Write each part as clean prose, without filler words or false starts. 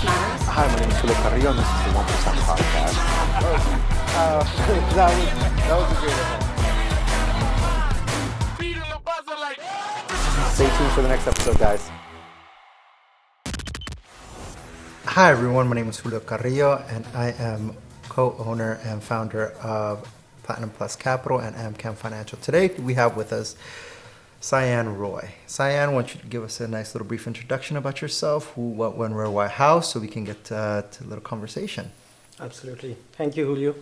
matters. Hi, my name is Julio Carrillo, and this is the 1% Podcast. That was a great event. Stay tuned for the next episode, guys. Hi, everyone. My name is Julio Carrillo, and I am co-owner and founder of Platinum Plus Capital and AmCam Financial. Today, we have with us Sayan Roy. Sayan, why don't you give us a nice little brief introduction about yourself, who, what, when, where, why, how, so we can get to a little conversation. Absolutely. Thank you, Julio.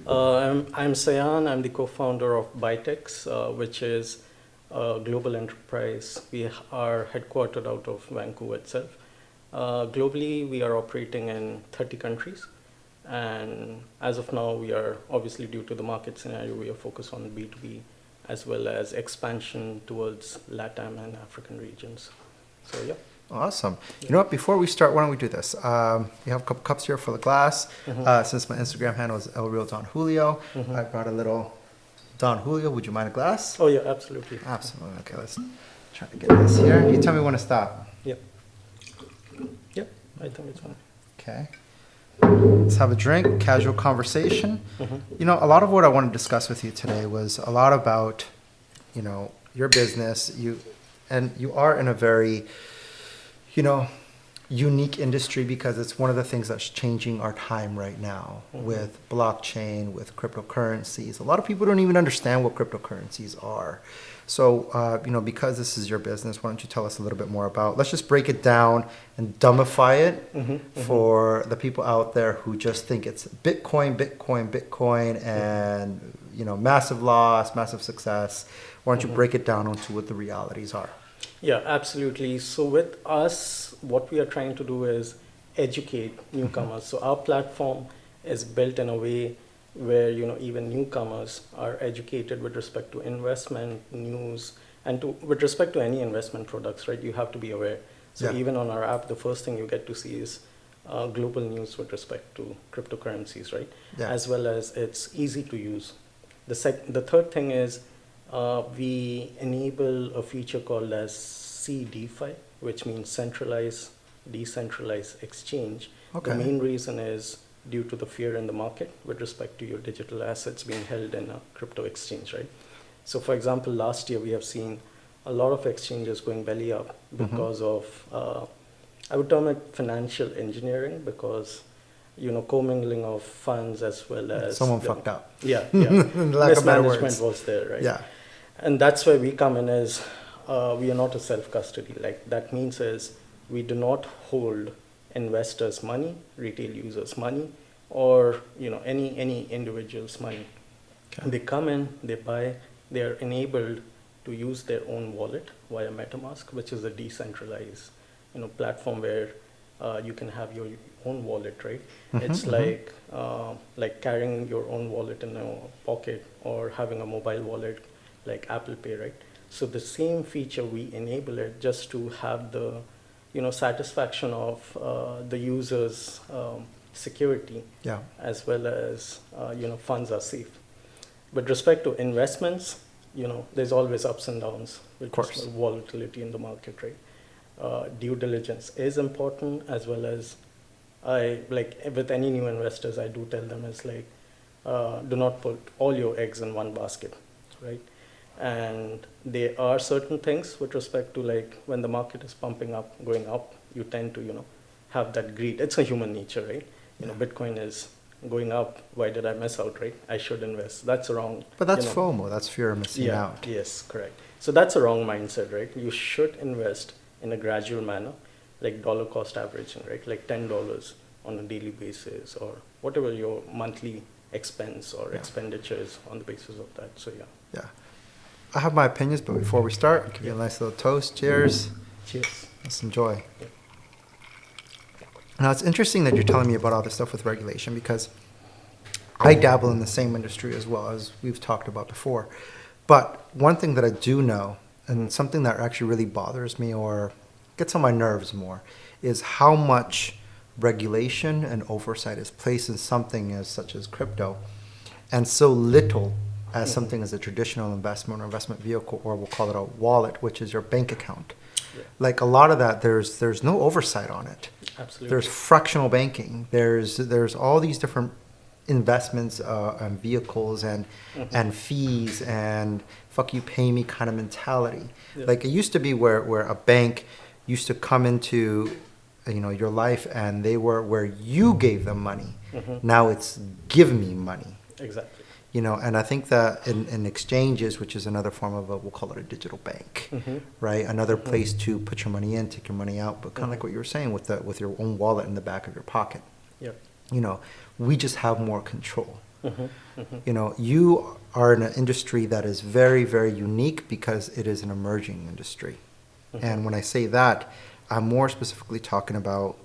I'm Sayan. I'm the co-founder of ByteX, which is a global enterprise. We are headquartered out of Vancouver itself. Globally, we are operating in 30 countries. And as of now, we are obviously, due to the market scenario, we are focused on B2B as well as expansion towards LATAM and African regions. So, yeah. Awesome. You know what? Before we start, why don't we do this? We have a couple cups here for the glass. Since my Instagram handle is El Real Don Julio, I brought a little Don Julio. Would you mind a glass? Oh, yeah, absolutely. Absolutely. Okay, let's try to get this here. You tell me when to stop. Yep. Yep, I think it's fine. Okay. Let's have a drink, casual conversation. You know, a lot of what I want to discuss with you today was a lot about, you know, your business. You are in a very, you know, unique industry because it's one of the things that's changing our time right now with blockchain, with cryptocurrencies. A lot of people don't even understand what cryptocurrencies are. So, you know, because this is your business, why don't you tell us a little bit more about, let's just break it down and dumbify it for the people out there who just think it's Bitcoin, Bitcoin, Bitcoin, and, you know, massive loss, massive success. Why don't you break it down onto what the realities are? Yeah, absolutely. So with us, what we are trying to do is educate newcomers. So our platform is built in a way where, you know, even newcomers are educated with respect to investment news and with respect to any investment products, right? You have to be aware. So even on our app, the first thing you get to see is global news with respect to cryptocurrencies, right? As well as it's easy to use. The third thing is we enable a feature called as CDeFi, which means centralized, decentralized exchange. The main reason is due to the fear in the market with respect to your digital assets being held in a crypto exchange, right? So for example, last year we have seen a lot of exchanges going belly up because of, I would term it financial engineering, because, you know, commingling of funds as well as someone fucked up. Yeah. Mismanagement was there, right? Yeah. And that's where we come in as we are not a self-custody. Like that means is we do not hold investors' money, retail users' money, or, you know, any individual's money. They come in, they buy, they are enabled to use their own wallet via MetaMask, which is a decentralized, you know, platform where you can have your own wallet, right? It's like carrying your own wallet in a pocket or having a mobile wallet like Apple Pay, right? So the same feature, we enable it just to have the, you know, satisfaction of the user's security, as well as, you know, funds are safe. With respect to investments, you know, there's always ups and downs with volatility in the market, right? Due diligence is important, as well as with any new investors, I do tell them is like, do not put all your eggs in one basket, right? And there are certain things with respect to, like, when the market is pumping up, going up, you tend to, you know, have that greed. It's a human nature, right? You know, Bitcoin is going up. Why did I miss out, right? I should invest. That's wrong. But that's FOMO. That's fear of missing out. Yes, correct. So that's a wrong mindset, right? You should invest in a gradual manner, like dollar cost averaging, right? Like $10 on a daily basis, or whatever your monthly expense or expenditure is on the basis of that. So, Yeah. I have my opinions, but before we start, I'll give you a nice little toast. Cheers. Cheers. Let's enjoy. Now, it's interesting that you're telling me about all this stuff with regulation, because I dabble in the same industry as well, as we've talked about before. But one thing that I do know, and something that actually really bothers me or gets on my nerves more, is how much regulation and oversight is placed in something as such as crypto, and so little as something as a traditional investment or investment vehicle, or we'll call it a wallet, which is your bank account. Yeah. Like a lot of that, there's no oversight on it. Absolutely. There's fractional banking. There's all these different investments and vehicles and fees and fuck you pay me kind of mentality. Yeah. Like it used to be where a bank used to come into your life and they were where you gave them money. Now it's give me money. Exactly. And I think that in exchanges, which is another form of we'll call it a digital bank, right? Another place to put your money in, take your money out, but kind of like what you were saying with your own wallet in the back of your pocket. Yep. We just have more control. You are in an industry that is very, very unique because it is an emerging industry. And when I say that, I'm more specifically talking about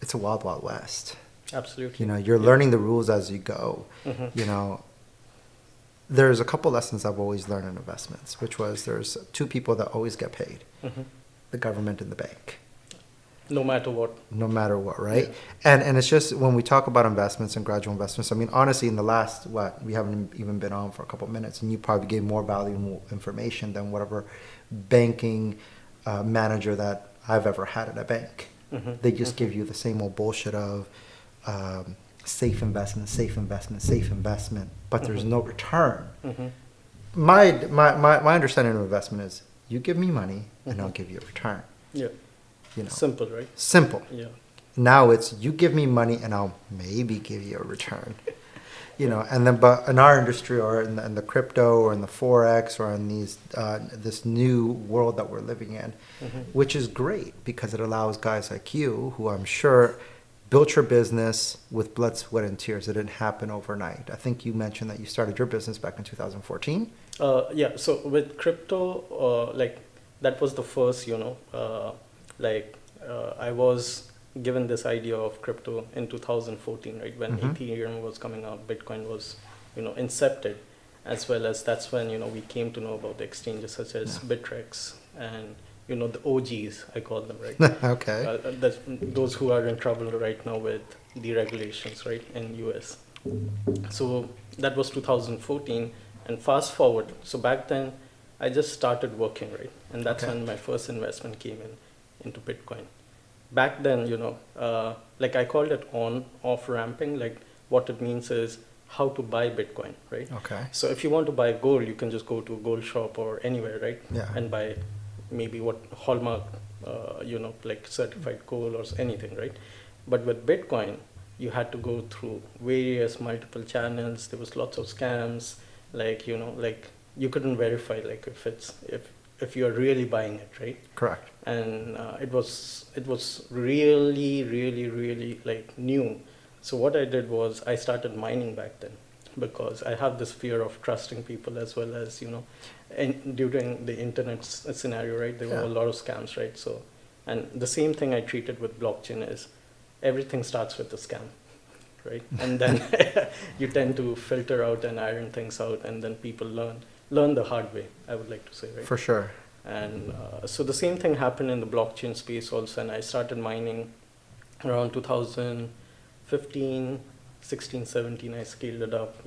it's a wild, wild west. Absolutely. You're learning the rules as you go. There's a couple lessons I've always learned in investments, which was there's two people that always get paid, the government and the bank. No matter what. No matter what, right? Yeah. And it's just when we talk about investments and gradual investments, I mean, honestly, in the last, we haven't even been on for a couple of minutes, and you probably gave more valuable information than whatever banking manager that I've ever had at a bank. They just give you the same old bullshit of safe investment, but there's no return. My understanding of investment is you give me money and I'll give you a return. Yeah. Simple, right? Simple. Yeah. Now it's you give me money and I'll maybe give you a return. And then but in our industry or in the crypto or in the forex or in this new world that we're living in, which is great because it allows guys like you who I'm sure built your business with blood, sweat, and tears. It didn't happen overnight. I think you mentioned that you started your business back in 2014. Yeah. So with crypto, that was the first, I was given this idea of crypto in 2014, right? When Ethereum was coming out, Bitcoin was, incepted, as well as that's when, we came to know about the exchanges such as ByteX and, the OGs, I call them, right? Okay. Those who are in trouble right now with the regulations, right, in US. So that was 2014, and fast forward. So back then, I just started working, right? And that's when my first investment came into Bitcoin. Back then, I called it on-off ramping. Like what it means is how to buy Bitcoin, right? Okay. So if you want to buy gold, you can just go to a gold shop or anywhere, right? Yeah. And buy maybe what hallmark, certified gold or anything, right? But with Bitcoin, you had to go through various multiple channels. There was lots of scams, you couldn't verify if you're really buying it, right? Correct. And it was really, really, really new. So what I did was I started mining back then because I have this fear of trusting people as well as, and during the internet scenario, right, there were a lot of scams, right? So, and the same thing I treated with blockchain is everything starts with a scam, right? And then you tend to filter out and iron things out, and then people learn the hard way, I would like to say, right? For sure. And so the same thing happened in the blockchain space also, and I started mining around 2015, 16, 17, I scaled it up,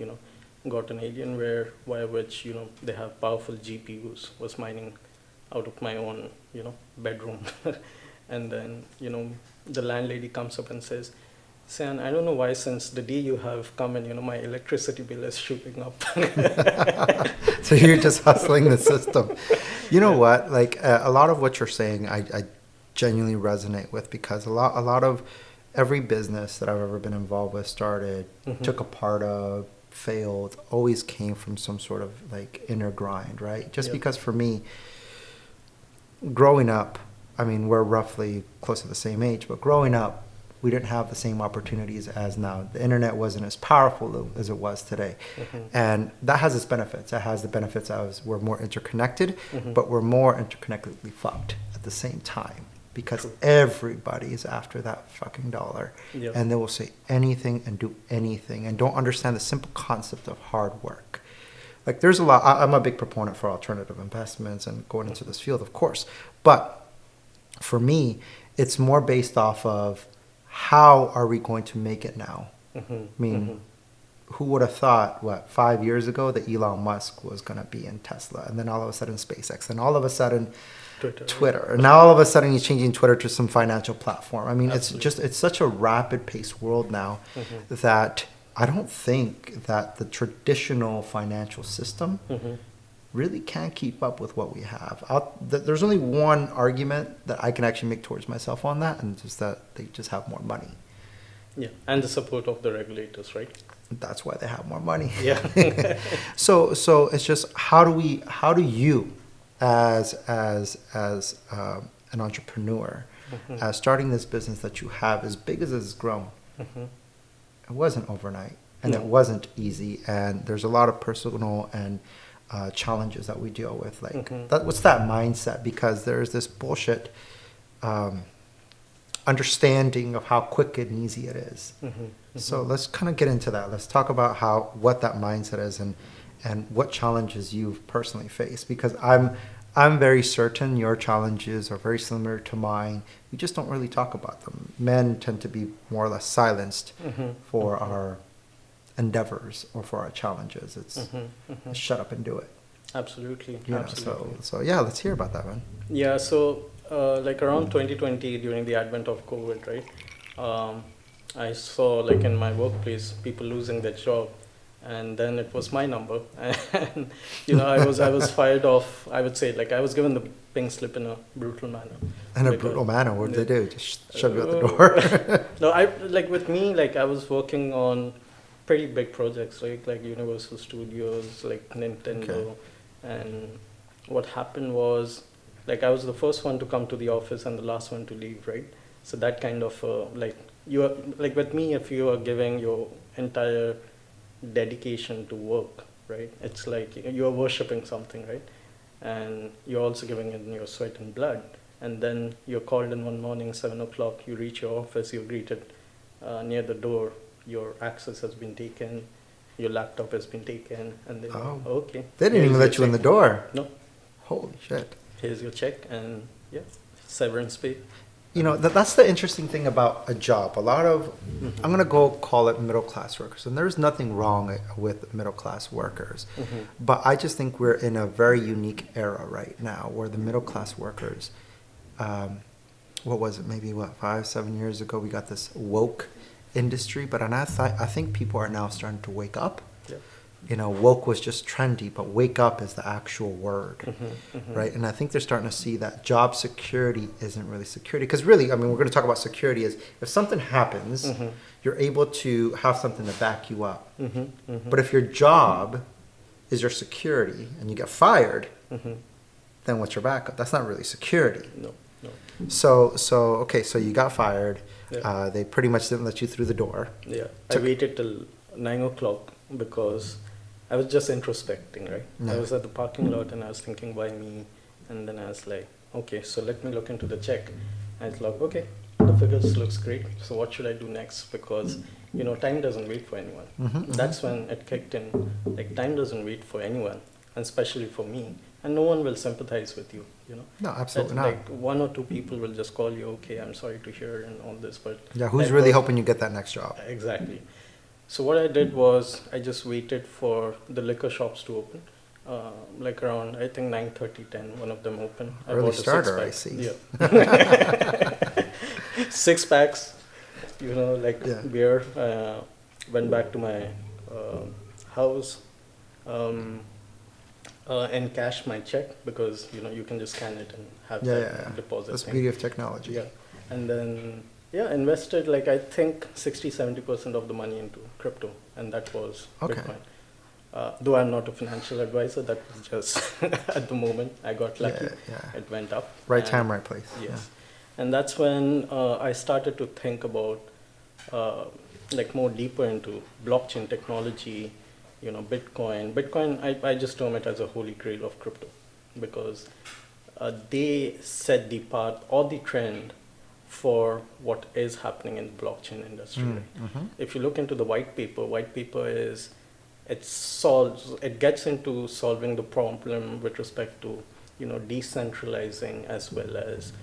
got an Alienware via which, they have powerful GPUs, was mining out of my own, bedroom. And then, the landlady comes up and says, Sayan, I don't know why since the day you have come in, my electricity bill is shooting up. So you're just hustling the system. You know what? A lot of what you're saying, I genuinely resonate with because a lot of every business that I've ever been involved with started, took a part of, failed, always came from some sort of inner grind, right? Just because for me, growing up, I mean, we're roughly close to the same age, but growing up, we didn't have the same opportunities as now. The internet wasn't as powerful as it was today. And that has its benefits. It has the benefits as we're more interconnected, but we're more interconnectedly fucked at the same time because everybody is after that fucking dollar. And they will say anything and do anything and don't understand the simple concept of hard work. There's a lot. I'm a big proponent for alternative investments and going into this field, of course. But for me, it's more based off of how are we going to make it now? I mean, who would have thought, 5 years ago that Elon Musk was going to be in Tesla? And then all of a sudden SpaceX. And all of a sudden, Twitter. And now all of a sudden he's changing Twitter to some financial platform. I mean, Absolutely. it's such a rapid paced world now that I don't think that the traditional financial system really can't keep up with what we have. There's only one argument that I can actually make towards myself on that, and it's just that they just have more money. Yeah, and the support of the regulators, right? That's why they have more money. Yeah. So it's just how do you as an entrepreneur starting this business that you have as big as it's grown, it wasn't overnight and No. it wasn't easy, and there's a lot of personal and challenges that we deal with, like what's that mindset, because there's this bullshit understanding of how quick and easy it is. So let's kind of get into that. Let's talk about what that mindset is and what challenges you've personally faced, because I'm very certain your challenges are very similar to mine. We just don't really talk about them. Men tend to be more or less silenced for our endeavors or for our challenges. It's shut up and do it. Absolutely. You know, Absolutely. so yeah, let's hear about that, man. Yeah, so like around 2020, during the advent of COVID, right? I saw, like, in my workplace, people losing their job, and then it was my number, and I was fired off. I would say, like, I was given the pink slip in a brutal manner. In a Because- brutal manner, what did they do? Just shove you out the door? No, with me, like, I was working on pretty big projects, right? Like Universal Studios, like Nintendo, Okay. and what happened was, like, I was the first one to come to the office and the last one to leave, right? So that kind of like with me, if you are giving your entire dedication to work, right? It's like you're worshipping something, right? And you're also giving it in your sweat and blood. And then you're called in one morning, 7 o'clock, you reach your office, you're greeted near the door, your access has been taken, your laptop has been taken, and then, okay. They didn't here's even your let you in the check. door. No, Holy shit. here's your check, and yeah, severance pay. You know, that's the interesting thing about a job. A lot of, I'm going to go call it middle class workers, and there's nothing wrong with middle class workers. But I just think we're in a very unique era right now where the middle class workers, what was it, maybe 5-7 years ago, we got this woke industry, but I think people are now starting to wake up. Yeah. You know, woke was just trendy, but wake up is the actual word, right? And I think they're starting to see that job security isn't really security. Because really, I mean, we're going to talk about security as if something happens, you're able to have something to back you up. But if your job is your security and you get fired, then what's your backup? That's not really security. No. So okay, so you got fired. Yeah. They pretty much didn't let you through the door. Yeah, I waited till 9 o'clock because I was just introspecting, right? Yeah. I was at the parking lot and I was thinking, why me? And then I was like, okay, so let me look into the check. And it's like, okay, the figures looks great. So what should I do next? Because, time doesn't wait for anyone. That's when it kicked in. Like, time doesn't wait for anyone, and especially for me. And no one will sympathize with you, No, absolutely That, not. Like, 1 or 2 people will just call you, okay, I'm sorry to hear and all this, but... Yeah, who's like, really helping you get that next job? Exactly. So what I did was I just waited for the liquor shops to open. Like around, I think 9:30, 10, one of them opened. I Early bought a starter, I six-pack. see. Yeah. 6 packs, Yeah. beer. Went back to my house and cashed my check because, you can just scan it and have that deposit That's the thing. beauty of technology. Yeah. And then, invested like I think 60-70% of the money into crypto, and that was Okay. Bitcoin. Though I'm not a financial advisor, that was just at the moment I got lucky. Yeah. It went up. Right and- time, right place. Yes. And that's when I started to think about like more deeper into blockchain technology, Bitcoin. Bitcoin, I just term it as a holy grail of crypto because they set the path or the trend for what is happening in the blockchain industry. Right? If you look into the white paper is it gets into solving the problem with respect to decentralizing as well as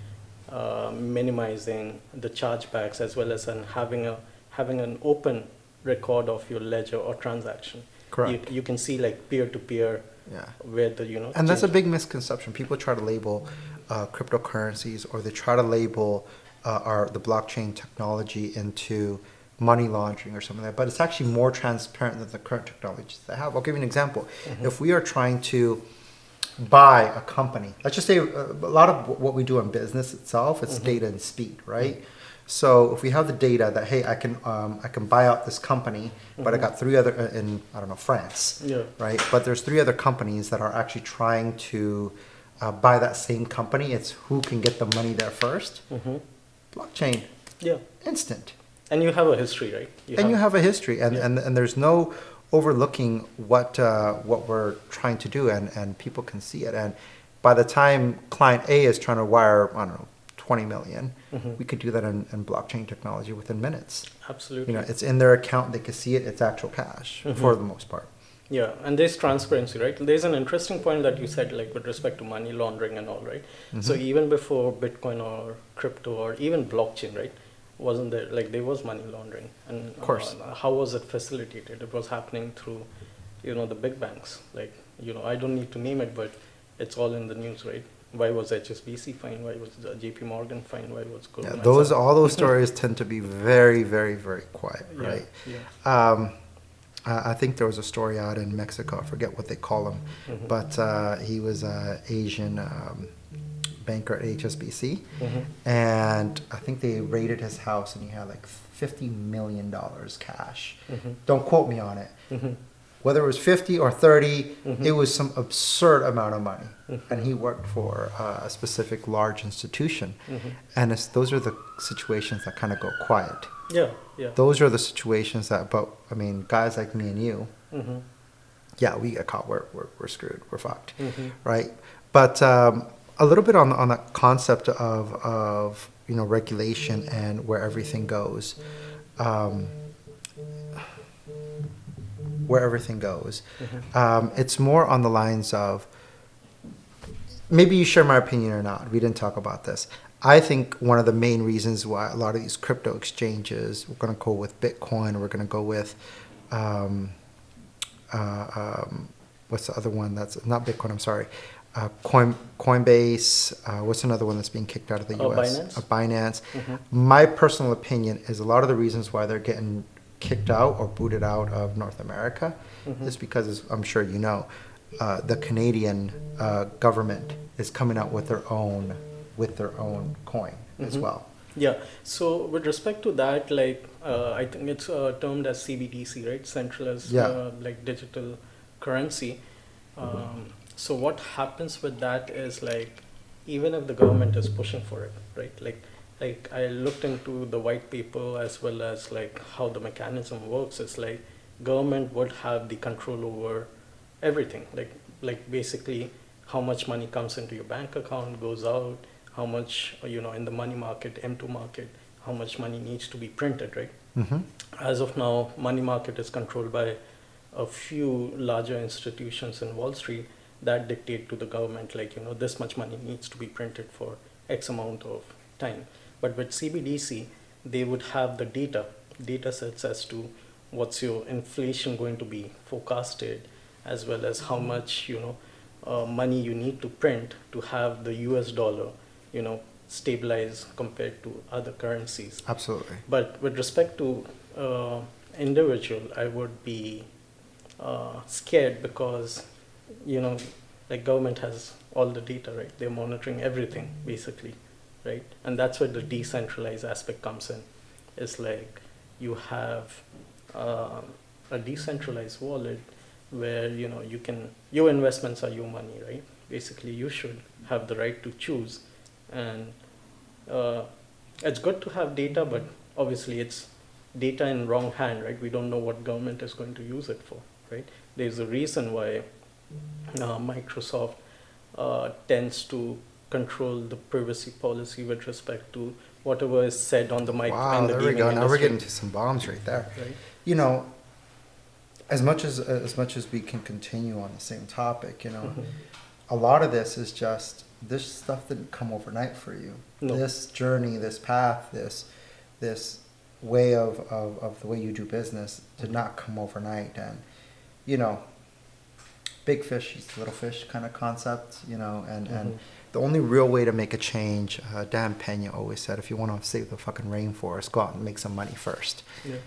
minimizing the chargebacks as well as having an open record of your ledger or transaction. Correct. You can see like peer to peer Yeah. where the And that's a change- big misconception. People try to label cryptocurrencies, or they try to label the blockchain technology into money laundering or something like that. But it's actually more transparent than the current technologies they have. I'll give you an example. If we are trying to buy a company, let's just say a lot of what we do in business itself, it's data and speed, right? So if we have the data that, hey, I can buy out this company, but I got three other in, I don't know, France, right? But there's three other companies that are actually trying to buy that same company. It's who can get the money there first. Blockchain, instant. And you have a history, right? You have a history, and there's no overlooking what we're trying to do, and people can see it. And by the time client A is trying to wire, I don't know, 20 million, we could do that in blockchain technology within minutes. Absolutely. You know, it's in their account, they can see it, it's actual cash for the most part. Yeah, and there's transparency, right? There's an interesting point that you said, like with respect to money laundering and all, right? So even before Bitcoin or crypto or even blockchain, right, wasn't there, like there was money laundering, and of course, how was it facilitated? It was happening through, the big banks. Like, I don't need to name it, but it's all in the news, right? Why was HSBC fine? Why was JP Morgan fine? Why was Goldman? Yeah, all those stories tend to be very, very, very quiet, right? I think there was a story out in Mexico. I forget what they call him, but he was an Asian banker at HSBC, and I think they raided his house, and he had like $50 million cash. Don't quote me on it. Whether it was 50 or 30, it was some absurd amount of money. And he worked for a specific large institution. And those are the situations that kind of go quiet. Yeah. Those are the situations that, but I mean, guys like me and you, yeah, we get caught, we're screwed, we're fucked, right? But a little bit on that concept of regulation and where everything goes. It's more on the lines of, maybe you share my opinion or not. We didn't talk about this. I think one of the main reasons why a lot of these crypto exchanges, we're going to go with Bitcoin, we're going to go with, what's the other one? That's not Bitcoin, I'm sorry. Coinbase, what's another one that's being kicked out of the US? Binance. My personal opinion is a lot of the reasons why they're getting kicked out or booted out of North America is because, as I'm sure you know, the Canadian government is coming out with their own coin as well. Yeah. So with respect to that, like I think it's termed as CBDC, right? Centralized like digital currency. So what happens with that is, like, even if the government is pushing for it, right? Like I looked into the white paper as well as like how the mechanism works. It's like government would have the control over everything. Like basically how much money comes into your bank account, goes out, how much, in the money market, M2 market, how much money needs to be printed, right? As of now, money market is controlled by a few larger institutions in Wall Street that dictate to the government, like, this much money needs to be printed for X amount of time. But with CBDC, they would have the data sets as to what's your inflation going to be forecasted, as well as how much, money you need to print to have the US dollar, stabilize compared to other currencies. Absolutely. But with respect to individual, I would be scared because, like government has all the data, right? They're monitoring everything basically, right? And that's where the decentralized aspect comes in. It's like you have a decentralized wallet where, your investments are your money, right? Basically, you should have the right to choose. And it's good to have data, but obviously it's data in wrong hand, right? We don't know what government is going to use it for, right? There's a reason why Microsoft tends to control the privacy policy with respect to whatever is said on the mic. Wow, in the there we gaming go. Now we're industry. getting to some bombs right there. Right. As much as we can continue on the same topic, a lot of this is just, this stuff didn't come overnight for you. No. This journey, this path, this way of the way you do business did not come overnight. And, big fish eats little fish kind of concept, and the only real way to make a change, Dan Pena always said, if you want to save the fucking rainforest, go out and make some money first. Yeah.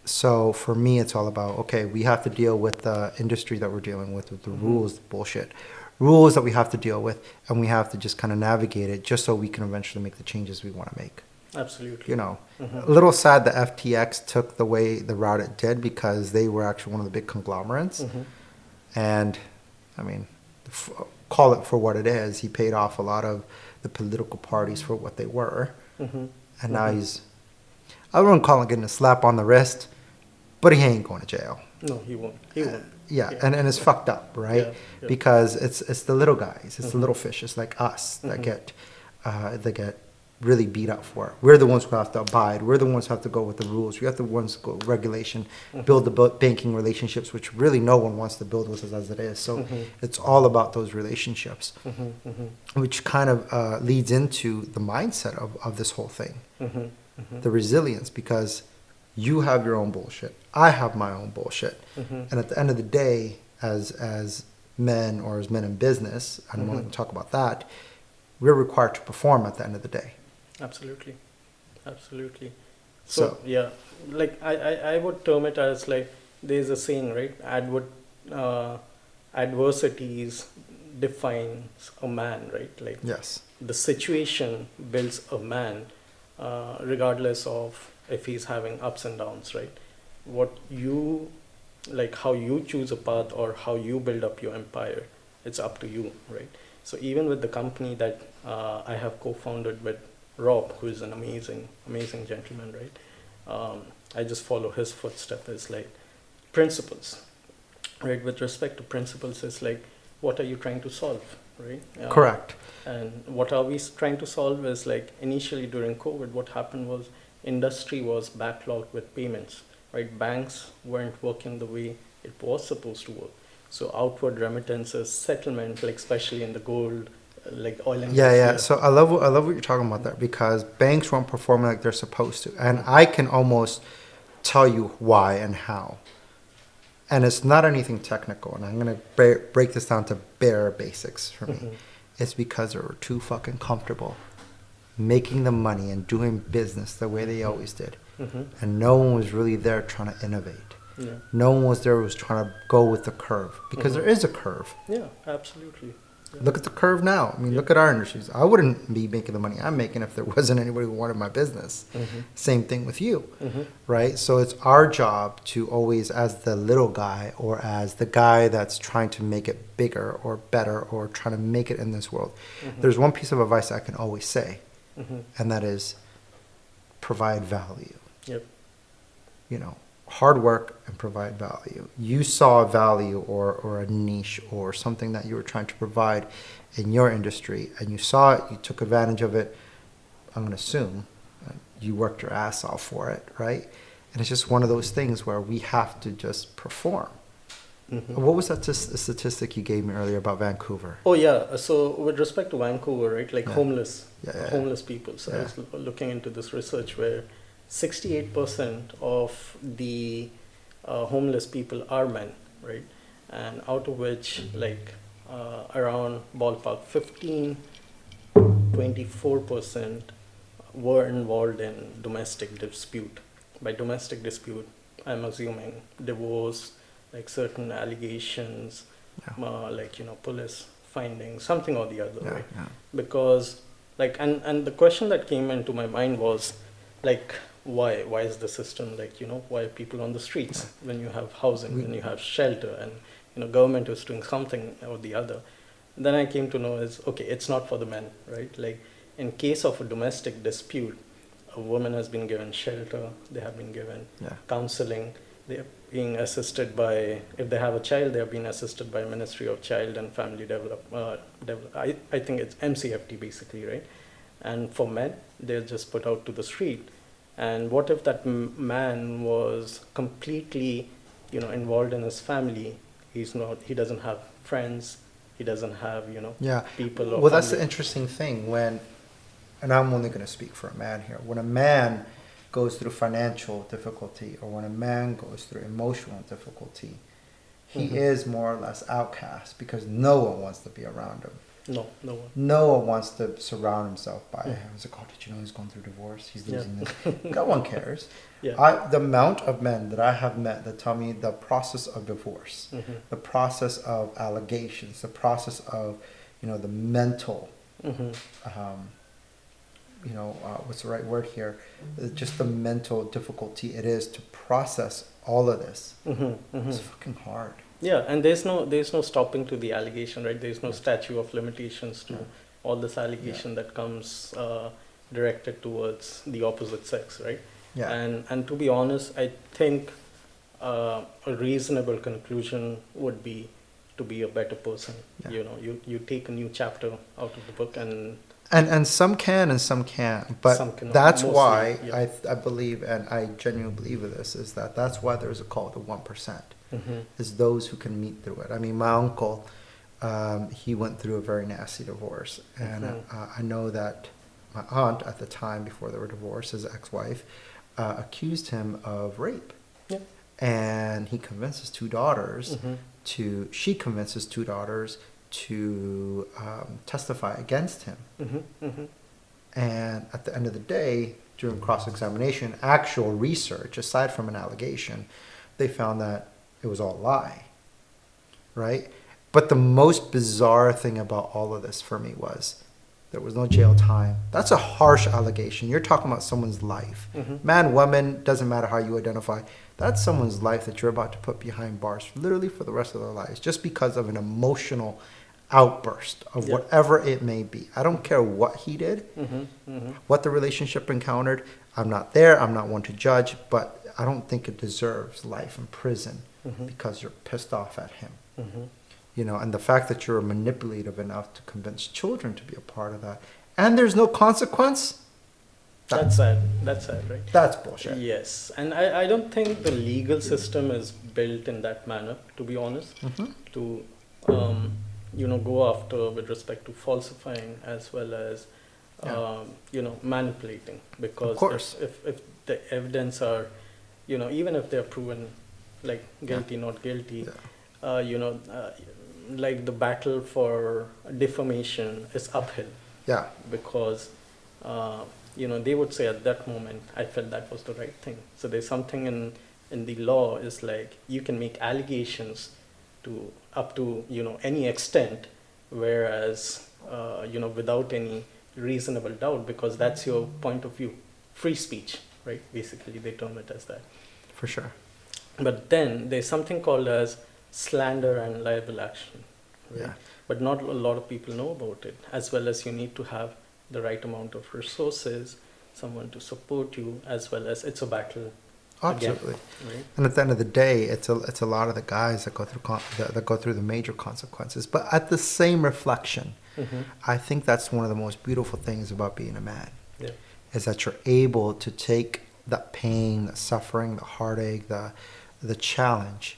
So for me, it's all about, okay, we have to deal with the industry that we're dealing with the rules bullshit. Rules that we have to deal with, and we have to just kind of navigate it just so we can eventually make the changes we want to make. Absolutely. You know, a little sad that FTX took the route it did, because they were actually one of the big conglomerates. And, I mean, call it for what it is. He paid off a lot of the political parties for what they were. And now he's, I wouldn't call it getting a slap on the wrist, but he ain't going to jail. No, he won't. He won't. Yeah, and it's fucked up, right? Yeah. Because it's the little guys, it's the little fishes like us that get really beat up for it. We're the ones who have to abide. We're the ones who have to go with the rules. We have the ones who go regulation, build the banking relationships, which really no one wants to build with us as it is. So it's all about those relationships, which kind of leads into the mindset of this whole thing, the resilience, because you have your own bullshit. I have my own bullshit. And at the end of the day, as men or as men in business, I don't want to talk about that, we're required to perform at the end of the day. Absolutely. So yeah, like I would term it as like, there's a saying, right? Adversities defines a man, right? Like, yes, the situation builds a man, regardless of if he's having ups and downs, right? What you, like how you choose a path or how you build up your empire, it's up to you, right? So even with the company that I have co-founded with Rob, who is an amazing gentleman, right? I just follow his footsteps. Is like principles, right? With respect to principles, it's like, what are you trying to solve, right? correct. And what are we trying to solve is like, initially during COVID, what happened was industry was backlogged with payments, right? Banks weren't working the way it was supposed to work. So outward remittances, settlement, like especially in the gold, like oil and gas. Yeah. So I love what you're talking about there, because banks weren't performing like they're supposed to, and I can almost tell you why and how. And it's not anything technical, and I'm gonna break this down to bare basics for me. It's because they were too fucking comfortable making the money and doing business the way they always did, and no one was really there trying to innovate. Yeah. No one was trying to go with the curve, because there is a curve. Yeah, absolutely. Yeah. Look at the curve now. I mean, look at our industries. I wouldn't be making the money I'm making if there wasn't anybody who wanted my business. Same thing with you, right? So it's our job to always, as the little guy or as the guy that's trying to make it bigger or better or trying to make it in this world. There's one piece of advice I can always say, and that is provide value. Yep. You know, hard work and provide value. You saw a value or a niche or something that you were trying to provide in your industry, and you saw it, you took advantage of it. I'm going to assume you worked your ass off for it, right? And it's just one of those things where we have to just perform. What was that statistic you gave me earlier about Vancouver? Oh yeah. So with respect to Vancouver, right? Like homeless people. So I was looking into this research where 68% of the homeless people are men, right? And out of which, like around ballpark 24% were involved in domestic dispute. By domestic dispute, I'm assuming divorce, like certain allegations, like, you know, police findings, something or the other, right? Yeah. Because like, and the question that came into my mind was like, why is the system, like, you know, why are people on the streets when you have housing, when you have shelter, and, you know, government is doing something or the other. Then I came to know is, okay, it's not for the men, right? Like in case of a domestic dispute, a woman has been given shelter, they have been given counseling, they are being assisted by, if they have a child, they are being assisted by Ministry of Child and Family Development. I think it's MCFT basically, right? And for men, they're just put out to the street. And what if that man was completely, you know, involved in his family? He doesn't have friends, he doesn't have, you know, people. Well, that's the interesting thing when, and I'm only going to speak for a man here, when a man goes through financial difficulty or when a man goes through emotional difficulty, he is more or less outcast because no one wants to be around him. No, no one. No one wants to surround himself by, what's it called? Did you know he's going through divorce? He's Yeah. losing this. No one cares. Yeah. The amount of men that I have met that tell me the process of divorce, the process of allegations, the process of, the mental, what's the right word here? Just the mental difficulty it is to process all of this. It's fucking hard. Yeah, and there's no stopping to the allegation, right? There's no statute of limitations to all this allegation that comes directed towards the opposite sex, right? Yeah. And to be honest, I think a reasonable conclusion would be to be a better person. Yeah. You take a new chapter out of the book, and And some can and some can't, but Some cannot. that's Mostly, why yeah. I believe, and I genuinely believe in this, is that's why there's a call to 1%, is those who can meet through it. I mean, my uncle, he went through a very nasty divorce, and I know that my aunt at the time, before they were divorced, his ex-wife, accused him of rape. Yeah. And he convinced his two daughters she convinced his two daughters to testify against him. And at the end of the day, during cross-examination, actual research, aside from an allegation, they found that it was all a lie, right? But the most bizarre thing about all of this for me was there was no jail time. That's a harsh allegation. You're talking about someone's life. Man, woman, doesn't matter how you identify. That's someone's life that you're about to put behind bars literally for the rest of their lives just because of an emotional outburst of whatever it may be. I don't care what he did, what the relationship encountered. I'm not there. I'm not one to judge, but I don't think it deserves life in prison because you're pissed off at him. And the fact that you're manipulative enough to convince children to be a part of that, and there's no consequence. That's sad. That's sad, right? That's bullshit. Yes, and I don't think the legal system is built in that manner, to be honest, to go after with respect to falsifying as well as manipulating, because Of course. if the evidence are, even if they're proven like guilty, not guilty, like the battle for defamation is uphill. Yeah. Because they would say at that moment, I felt that was the right thing. So there's something in the law is like you can make allegations to up to any extent, whereas without any reasonable doubt, because that's your point of view, free speech, right? Basically, they term it as that. For sure. But then there's something called as slander and libel action, right? Yeah. But not a lot of people know about it, as well as you need to have the right amount of resources, someone to support you, as well as it's a battle. Absolutely. Again, right? And at the end of the day, it's a lot of the guys that go through that go through the major consequences. But at the same reflection, I think that's one of the most beautiful things about being a man, is that you're able to take that pain, the suffering, the heartache, the challenge,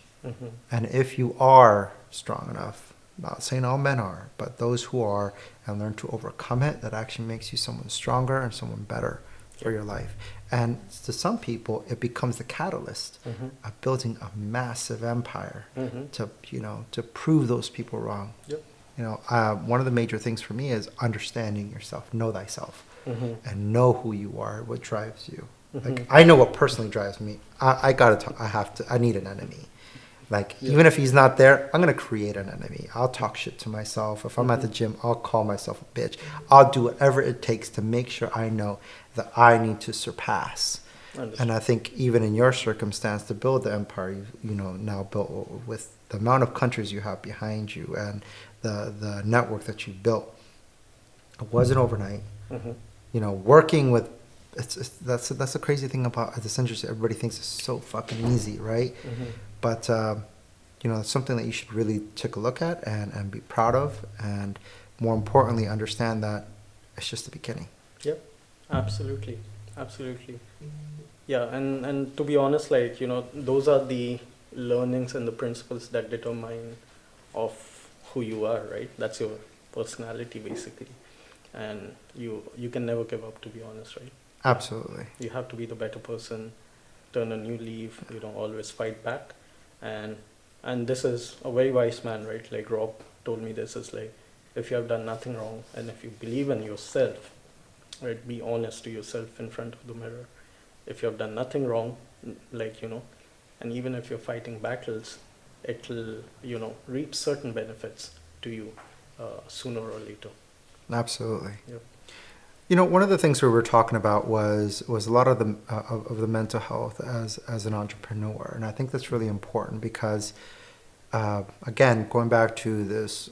and if you are strong enough, not saying all men are, but those who are, and learn to overcome it, that actually makes you someone stronger and someone better for your life. And to some people, it becomes the catalyst of building a massive empire to prove those people wrong. One of the major things for me is understanding yourself, know thyself, and know who you are, what drives you. Like, I know what personally drives me. I need an enemy. Like, even if he's not there, I'm going to create an enemy. I'll talk shit to myself. If I'm at the gym, I'll call myself a bitch. I'll do whatever it takes to make sure I know that I need to surpass. And I think even in your circumstance, to build the empire you now built with the amount of countries you have behind you and the network that you built, it wasn't overnight. Working with that's the crazy thing about this industry. Everybody thinks it's so fucking easy, right? But it's something that you should really take a look at and be proud of, and more importantly, understand that it's just the beginning. Yep, absolutely. Yeah, and to be honest, like, those are the learnings and the principles that determine of who you are, right? That's your personality, basically. And you can never give up, to be honest, right? Absolutely. You have to be the better person, turn a new leaf, always fight back. And this is a very wise man, right? Like Rob told me this, is like, if you have done nothing wrong, and if you believe in yourself, right, be honest to yourself in front of the mirror. If you have done nothing wrong, like, and even if you're fighting battles, it'll, reap certain benefits to you sooner or later. Absolutely. Yep. One of the things we were talking about was a lot of the mental health as an entrepreneur, and I think that's really important because, again, going back to this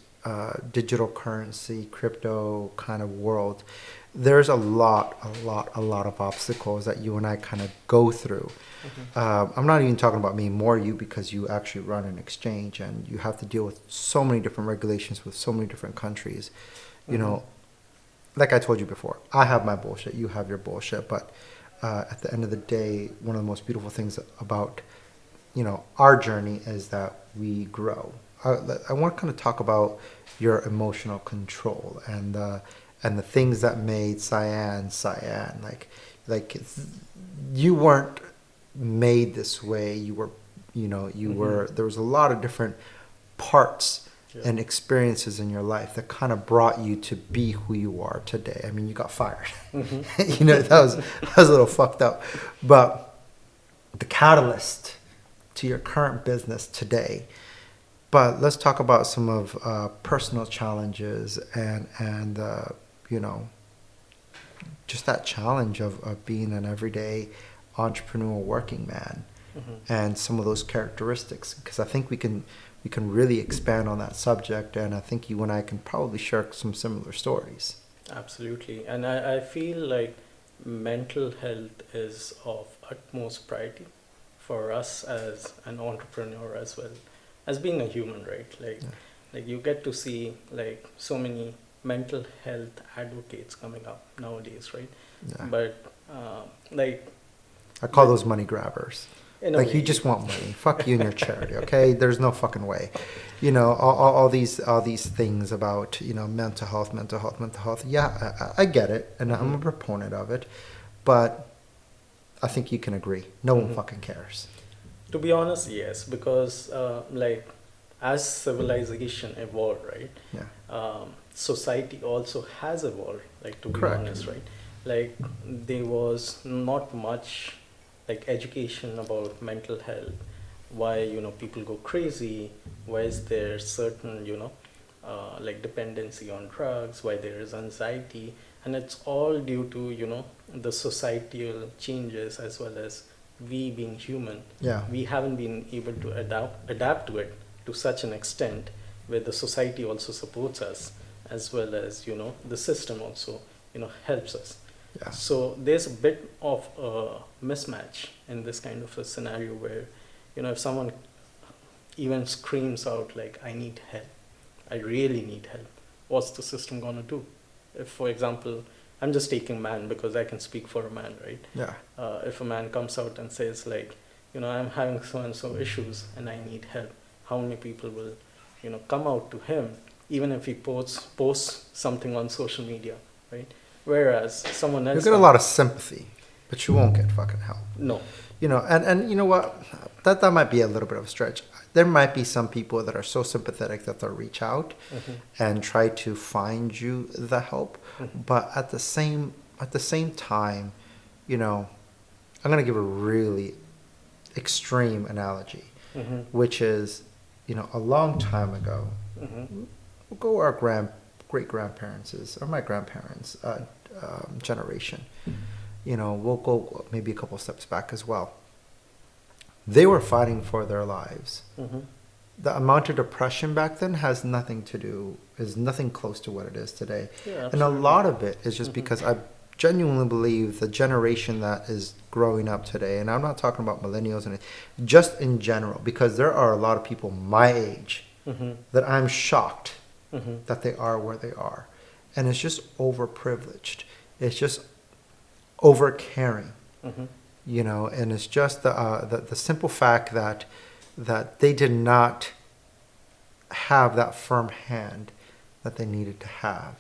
digital currency, crypto kind of world, there's a lot of obstacles that you and I kind of go through. I'm not even talking about me, more you, because you actually run an exchange and you have to deal with so many different regulations with so many different countries. Like I told you before, I have my bullshit, you have your bullshit, but at the end of the day, one of the most beautiful things about, our journey is that we grow. I want to kind of talk about your emotional control and the things that made Sayan. Like you weren't made this way. You were, there was a lot of different parts and experiences in your life that kind of brought you to be who you are today. I mean, you got fired. That was a little fucked up. But the catalyst to your current business today. But let's talk about some of personal challenges and just that challenge of being an everyday entrepreneur working man and some of those characteristics, because I think we can really expand on that subject, and I think you and I can probably share some similar stories. Absolutely. And I feel like mental health is of utmost priority for us as an entrepreneur as well as being a human, right? Like you get to see like so many mental health advocates coming up nowadays, right? Yeah. But I call those money grabbers. Like you just want money. Fuck you and your charity, okay? There's no fucking way. All these things about, mental health. Yeah, I get it, and I'm a proponent of it, but I think you can agree. No one fucking cares. To be honest, yes, because as civilization evolved, right? Yeah. Society also has evolved. Like, to be Correct. honest, right? Like there was not much education about mental health, why people go crazy, why is there certain dependency on drugs, why there is anxiety, and it's all due to the societal changes as well as we being human. Yeah. We haven't been able to adapt to it to such an extent where the society also supports us as well as the system also helps us. Yeah. So there's a bit of a mismatch in this kind of a scenario where, if someone even screams out like, I need help, I really need help, what's the system gonna do? If, for example, I'm just taking man because I can speak for a man, right? Yeah. If a man comes out and says like, I'm having so and so issues and I need help, how many people will, come out to him, even if he posts something on social media, right? Whereas someone else... You'll get a lot of sympathy, but you won't get fucking help. No. And you know what? That might be a little bit of a stretch. There might be some people that are so sympathetic that they'll reach out and try to find you the help. But at the same time, I'm going to give a really extreme analogy, which is, a long time ago, we'll go our great-grandparents or my grandparents' generation. We'll go maybe a couple steps back as well. They were fighting for their lives. The amount of depression back then is nothing close to what it is today. Yeah, and a lot of it is just because I genuinely believe the generation that is growing up today, and I'm not talking about millennials, and just in general, because there are a lot of people my age that I'm shocked that they are where they are. And it's just overprivileged. It's just over caring, and it's just the simple fact that they did not have that firm hand that they needed to have,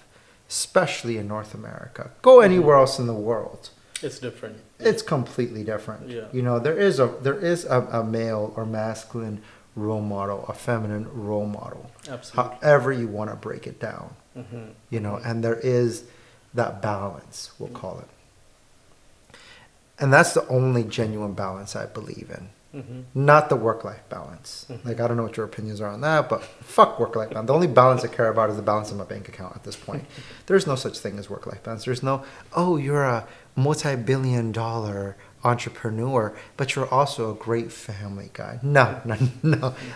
especially in North America. Go anywhere else in the world. It's different. It's completely different. Yeah. There is a male or masculine role model, a feminine role model. Absolutely. However you want to break it down. you know, and there is that balance, we'll call it. And that's the only genuine balance I believe in. Not the work-life balance. Like, I don't know what your opinions are on that, but fuck work-life balance. The only balance I care about is the balance in my bank account at this point. There's no such thing as work-life balance. There's no, oh, you're a multi-billion-dollar entrepreneur, but you're also a great family guy. No.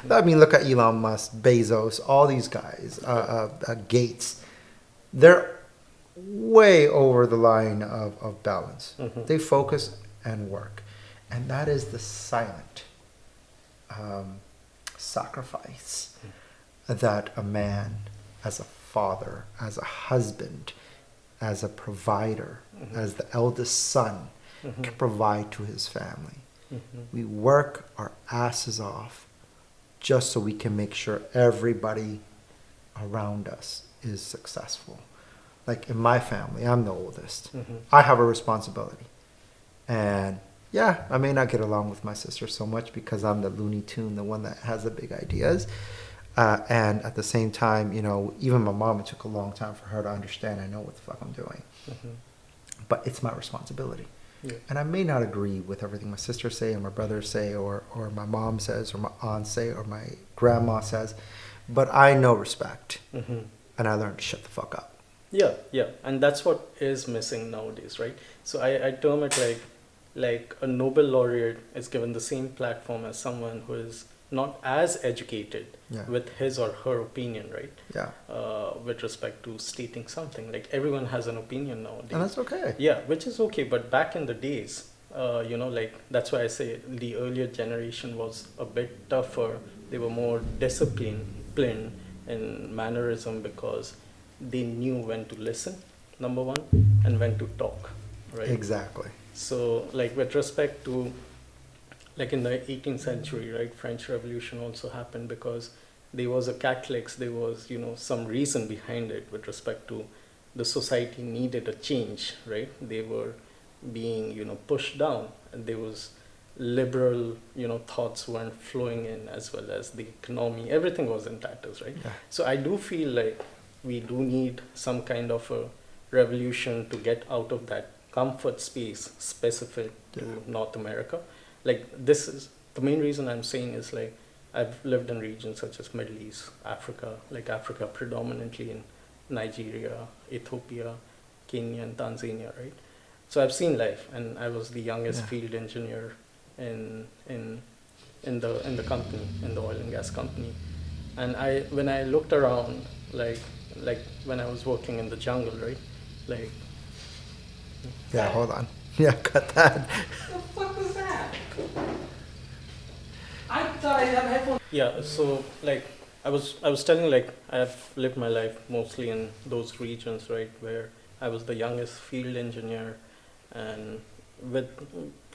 I mean, look at Elon Musk, Bezos, all these guys, Gates. They're way over the line of balance. They focus and work. And that is the silent sacrifice that a man, as a father, as a husband, as a provider, as the eldest son, can provide to his family. We work our asses off just so we can make sure everybody around us is successful. Like in my family, I'm the oldest. I have a responsibility. And yeah, I may not get along with my sister so much because I'm the Looney Tune, the one that has the big ideas. And at the same time, you know, even my mom, it took a long time for her to understand I know what the fuck I'm doing. But it's my responsibility. Yeah. And I may not agree with everything my sister say or my brother say or my mom says or my aunt say or my grandma says, but I know respect. And I learned to shut the fuck up. Yeah. And that's what is missing nowadays, right? So I term it like a Nobel laureate is given the same platform as someone who is not as educated with his or her opinion, right? Yeah. With respect to stating something. Like everyone has an opinion nowadays. And that's okay. Yeah, which is okay. But back in the days, you know, like that's why I say the earlier generation was a bit tougher. They were more disciplined in mannerism because they knew when to listen, number one, and when to talk, right? Exactly. So, like with respect to, like in the 18th century, right, French Revolution also happened because there was a Catholics, there was, you know, some reason behind it with respect to the society needed a change, right? They were being, you know, pushed down, and there was liberal, you know, thoughts weren't flowing in, as well as the economy, everything was in tatters, right? Yeah. So I do feel like we do need some kind of a revolution to get out of that comfort space specific to North America. Like this is the main reason I'm saying is like I've lived in regions such as Middle East, Africa, like Africa predominantly in Nigeria, Ethiopia, Kenya and Tanzania, right? So I've seen life, and I was the youngest field engineer in the company, in the oil and gas company. And when I looked around, like when I was working in the jungle, right? Like hold on. Yeah, cut that. The fuck was that? I thought I had headphones. Yeah, so like I was telling, like I've lived my life mostly in those regions, right, where I was the youngest field engineer, and with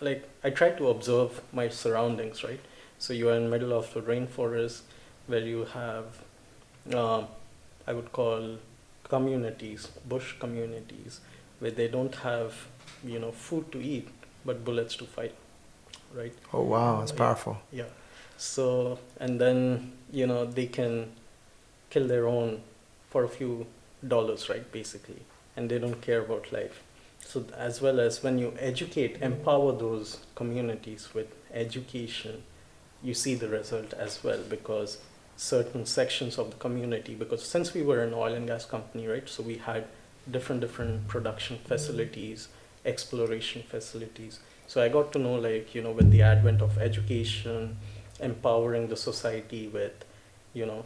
like I try to observe my surroundings, right? So you are in the middle of the rainforest where you have I would call communities, bush communities, where they don't have, you know, food to eat but bullets to fight, right? Oh wow, that's powerful. Yeah. So, and then, you know, they can kill their own for a few dollars, right, basically, and they don't care about life. So as well as when you educate, empower those communities with education, you see the result as well, because certain sections of the community, because since we were an oil and gas company, right, so we had different production facilities, exploration facilities. So I got to know, like, you know, with the advent of education, empowering the society with, you know,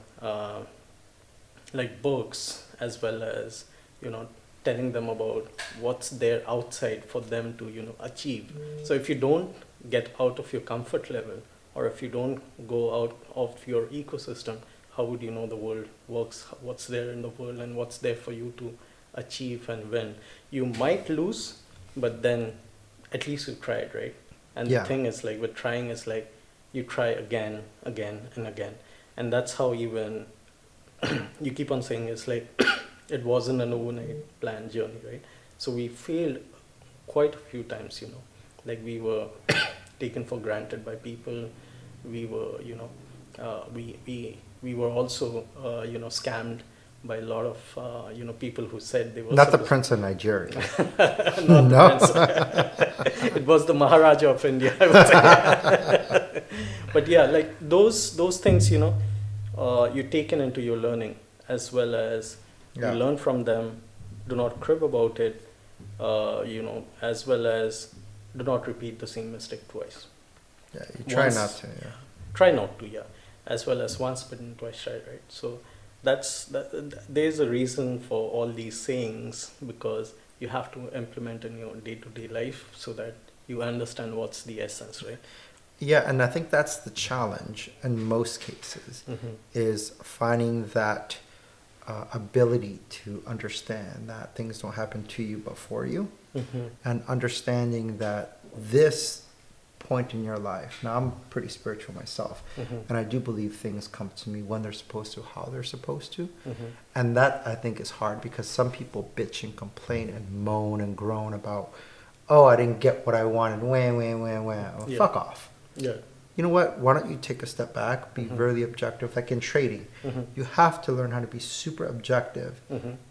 like books, as well as, you know, telling them about what's there outside for them to, you know, achieve. So if you don't get out of your comfort level, or if you don't go out of your ecosystem, how would you know the world works, what's there in the world, and what's there for you to achieve and win? You might lose, but then at least you tried, right? And the thing is, like, with trying is like you try again and again, and that's how even you keep on saying it's like it wasn't an overnight planned journey, right? So we failed quite a few times, you know, like we were taken for granted by people. We were, you know, we were also, you know, scammed by a lot of people who said they were Not the supposed- Prince of Nigeria. Not No. the prince. It was the Maharaja of India, I would say. But yeah, like those things, you taken into your learning, as well as Yeah. you learn from them. Do not crib about it, as well as do not repeat the same mistake twice. Yeah, you try Once- not to. Yeah. Try not to, yeah. As well as once bitten, twice shy, right? So there's a reason for all these sayings, because you have to implement in your day-to-day life so that you understand what's the essence, right? Yeah, and I think that's the challenge in most cases, is finding that ability to understand that things don't happen to you but for you, and understanding that this point in your life, now I'm pretty spiritual myself, and I do believe things come to me when they're supposed to, how they're supposed to, and that I think is hard, because some people bitch and complain and moan and groan about, oh, I didn't get what I wanted, well, Yeah. fuck off. Yeah. You know what? Why don't you take a step back, be really objective? Like in trading, you have to learn how to be super objective.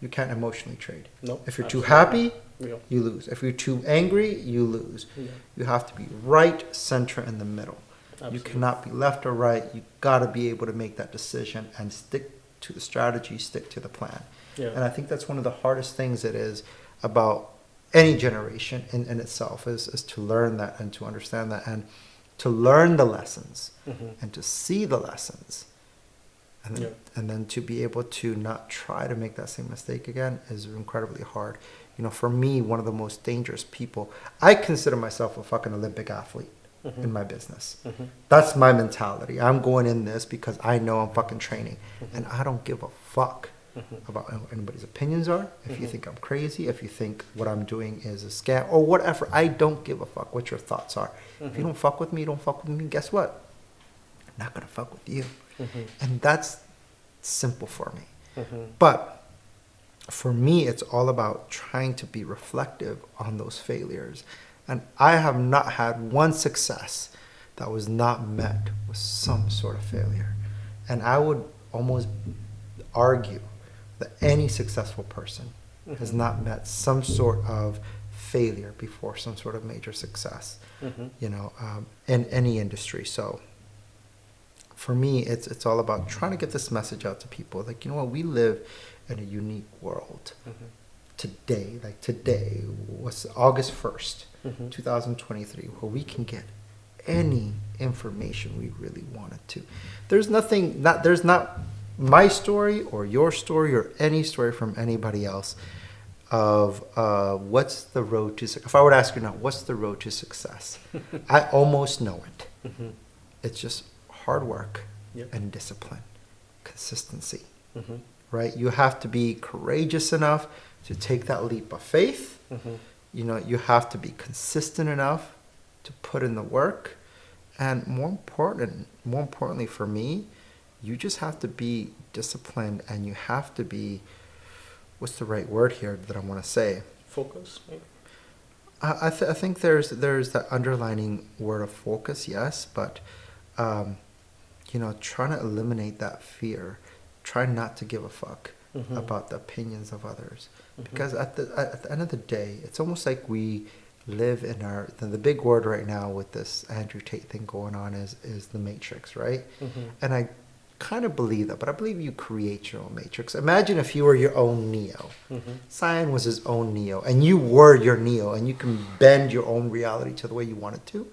You can't emotionally trade. No, If you're too absolutely. happy, Yeah. you lose. If you're too angry, you lose. Yeah. You have to be right, center, in the middle. You Absolutely. cannot be left or right. You got to be able to make that decision and stick to the strategy, stick to the plan. Yeah. And I think that's one of the hardest things it is about any generation in itself, is to learn that and to understand that, and to learn the lessons and to see the lessons, and then, Yeah. and then to be able to not try to make that same mistake again is incredibly hard. For me, one of the most dangerous people, I consider myself a fucking Olympic athlete in my business. That's my mentality. I'm going in this because I know I'm fucking training, and I don't give a fuck about what anybody's opinions are. If you think I'm crazy, if you think what I'm doing is a scam or whatever, I don't give a fuck what your thoughts are. If you don't fuck with me, you don't fuck with me. Guess what? I'm not gonna fuck with you. And that's simple for me. But for me, it's all about trying to be reflective on those failures. And I have not had one success that was not met with some sort of failure. And I would almost argue that any successful person has not met some sort of failure before some sort of major success, in any industry. So for me, it's all about trying to get this message out to people. Like, we live in a unique world. Today was August 1st, 2023, where we can get any information we really wanted to. There's not my story or your story or any story from anybody else of what's the road to success. If I were to ask you now, what's the road to success? I almost know it. It's just hard work and discipline, consistency, right? You have to be courageous enough to take that leap of faith. You have to be consistent enough to put in the work. And more importantly for me, you just have to be disciplined, and you have to be, what's the right word here that I want to say? Focus, maybe? I think there's that underlining word of focus, yes, but trying to eliminate that fear, try not to give a fuck about the opinions of others, because at the end of the day, it's almost like we live in the big word right now with this Andrew Tate thing going on is the matrix, right? And I kind of believe that, but I believe you create your own matrix. Imagine if you were your own Neo. Sayan was his own Neo, and you were your Neo, and you can bend your own reality to the way you want it to.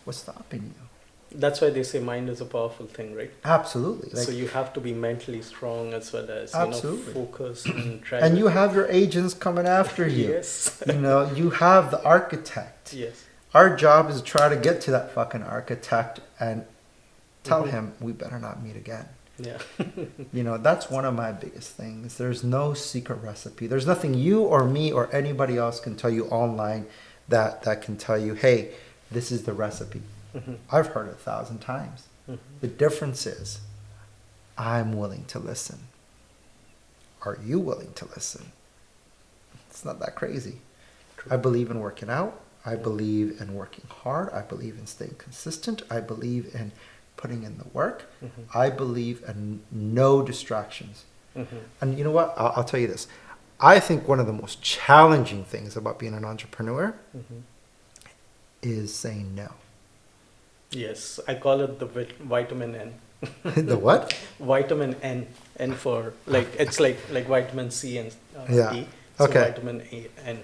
What's stopping you? That's why they say mind is a powerful thing, right? Absolutely. So you have to be mentally strong, as well as Absolutely. focus and try. And you have your agents coming after you. Yes. You have the architect. Yes. Our job is to try to get to that fucking architect and tell him we better not meet again. Yeah. That's one of my biggest things. There's no secret recipe. There's nothing you or me or anybody else can tell you online that can tell you, hey, this is the recipe. I've heard it 1,000 times. The difference is I'm willing to listen. Are you willing to listen? It's not that crazy. True. I believe in working out. I believe in working hard. I believe in staying consistent. I believe in putting in the work. I believe in no distractions. And you know what? I'll tell you this. I think one of the most challenging things about being an entrepreneur is saying no. Yes, I call it the vitamin N. The what? Vitamin N. N for it's like vitamin C and Yeah. E. So Okay. vitamin N.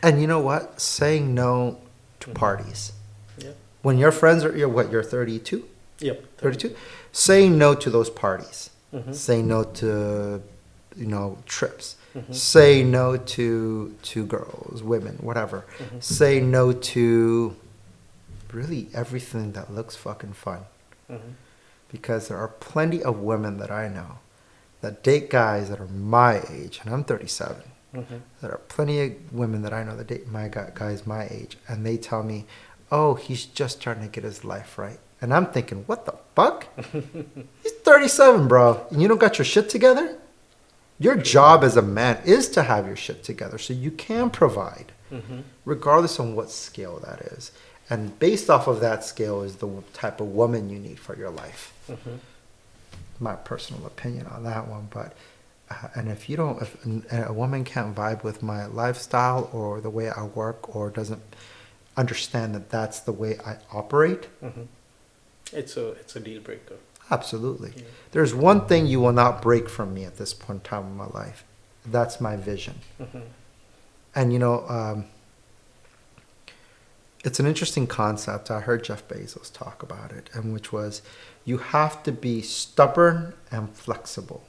And you know what? Saying no to parties. Yeah. When your friends are, you're 32? Yep. 32? Saying no to those parties. Mhm. Saying no to, trips. Say no to girls, women, whatever. Say no to really everything that looks fucking fun. Because there are plenty of women that I know that date guys that are my age, and I'm 37. There are plenty of women that I know that date guys my age, and they tell me, oh, he's just trying to get his life right. And I'm thinking, what the fuck? He's 37, bro, and you don't got your shit together? Your job as a man is to have your shit together so you can provide, regardless on what scale that is. And based off of that scale is the type of woman you need for your life. My personal opinion on that one. But and if a woman can't vibe with my lifestyle or the way I work or doesn't understand that that's the way I operate, It's a deal breaker. absolutely. Yeah. There's one thing you will not break from me at this point in time in my life. That's my vision. And it's an interesting concept. I heard Jeff Bezos talk about it, and which was you have to be stubborn and flexible.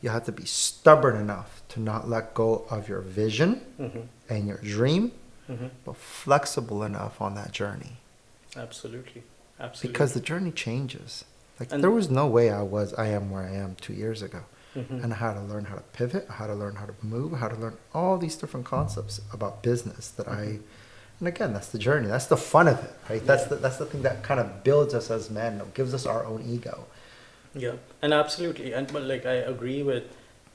You have to be stubborn enough to not let go of your vision and your dream, but flexible enough on that journey. Absolutely. Because the journey changes. And there was no way I am where I am 2 years ago. And I had to learn how to pivot, I had to learn how to move, I had to learn all these different concepts about business that and again, that's the journey. That's the fun of it, right? That's the thing that kind of builds us as men, gives us our own ego. Yeah, and absolutely. But I agree with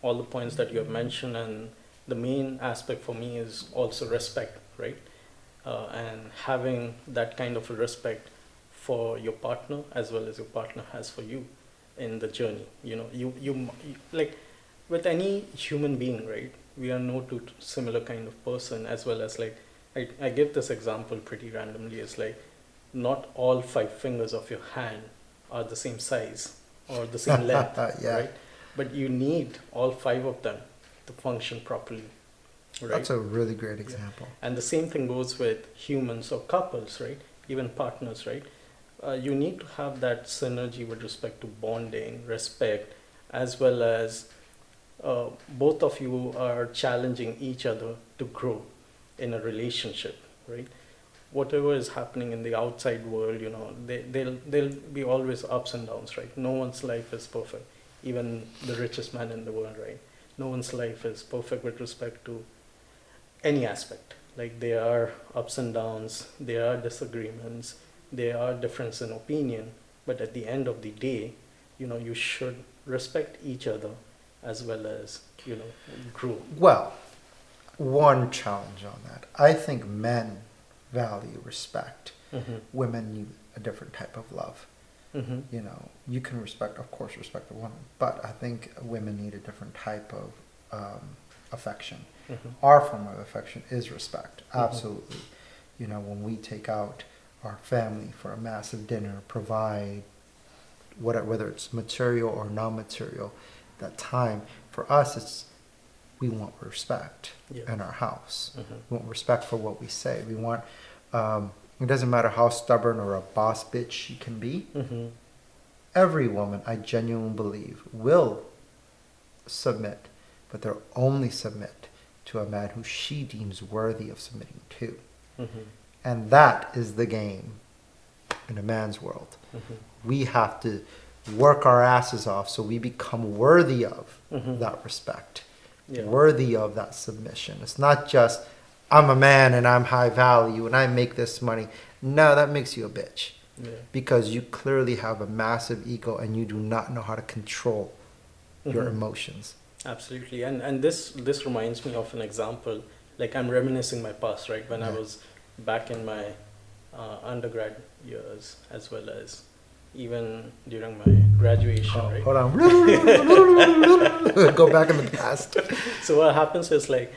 all the points that you have mentioned, and the main aspect for me is also respect, right? And having that kind of a respect for your partner as well as your partner has for you in the journey. You like with any human being, right? We are no two similar kind of person, as well as I give this example pretty randomly. It's not all 5 fingers of your hand are the same size or the same length, Yeah. right? But you need all 5 of them to function properly, right? That's a really great example. And the same thing goes with humans or couples, right? Even partners, right? You need to have that synergy with respect to bonding, respect, as well as both of you are challenging each other to grow in a relationship, right? Whatever is happening in the outside world, they'll be always ups and downs, right? No one's life is perfect. Even the richest man in the world, right? No one's life is perfect with respect to any aspect. There are ups and downs, there are disagreements, there are difference in opinion, but at the end of the day, you should respect each other as well as, grow. Well, one challenge on that. I think men value respect. Women need a different type of love. You can respect a woman, but I think women need a different type of affection. Our form of affection is respect, absolutely. When we take out our family for a massive dinner, provide whether it's material or non-material, that time for us we want respect in our house. We want respect for what we say. We want it doesn't matter how stubborn or a boss bitch she can be. Every woman, I genuinely believe, will submit, but they'll only submit to a man who she deems worthy of submitting to. And that is the game in a man's world. We have to work our asses off so we become worthy of that respect, worthy of that submission. It's not just, I'm a man and I'm high value and I make this money. No, that makes you a bitch. Because you clearly have a massive ego and you do not know how to control your emotions. Absolutely. And this reminds me of an example. I'm reminiscing my past, right? When I was back in my undergrad years, as well as even during my graduation, right? Hold on. Go back in the past. So what happens is like,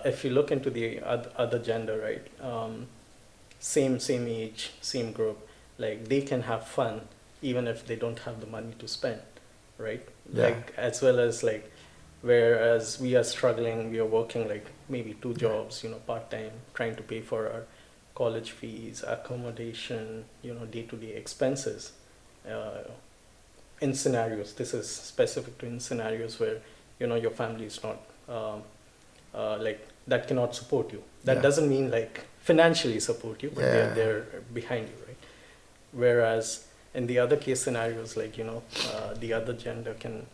if you look into the other gender, right? Same age, same group, like they can have fun even if they don't have the money to spend, right? Yeah. Like as well as like, whereas we are struggling, we are working like maybe 2 jobs, part time, trying to pay for our college fees, accommodation, day-to-day expenses. In scenarios, this is specific to in scenarios where your family is not like that cannot support you. That Yeah. doesn't mean like financially support you, but Yeah. they're behind you, right? Whereas in the other case scenarios, like the other gender can